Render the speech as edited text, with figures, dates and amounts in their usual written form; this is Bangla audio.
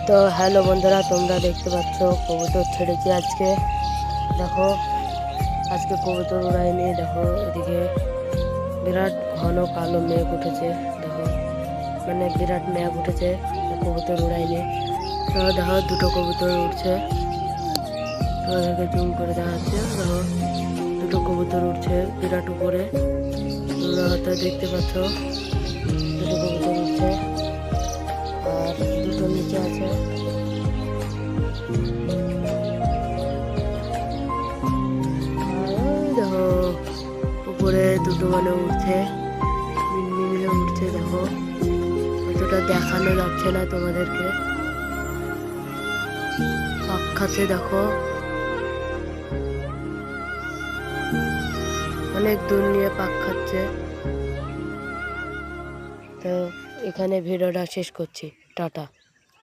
তো হ্যালো বন্ধুরা, তোমরা দেখতে পাচ্ছ কবুতর ছেড়েছি আজকে। দেখো আজকে কবুতর উড়াইনি। দেখো এদিকে বিরাট ঘন কালো মেঘ উঠেছে। দেখো মানে বিরাট মেঘ উঠেছে, কবুতর উড়াইনি। তো দেখো দুটো কবুতর উঠছে, তোমাদেরকে জুম করে দেখাচ্ছে। দেখো দুটো কবুতর উঠছে বিরাট উপরে, তোমরা হয়তো দেখতে পাচ্ছ। দুটো কবুতর উঠছে আর দুটো নিচে আছে। দেখো উপরে দুটো মানে উঠছে, মিলে উঠছে। দেখো অতটা দেখানো যাচ্ছে না তোমাদেরকে। পাক খাচ্ছে, দেখো অনেক দূর নিয়ে পাক খাচ্ছে। তো এখানে ভিডিওটা শেষ করছি। টাটা।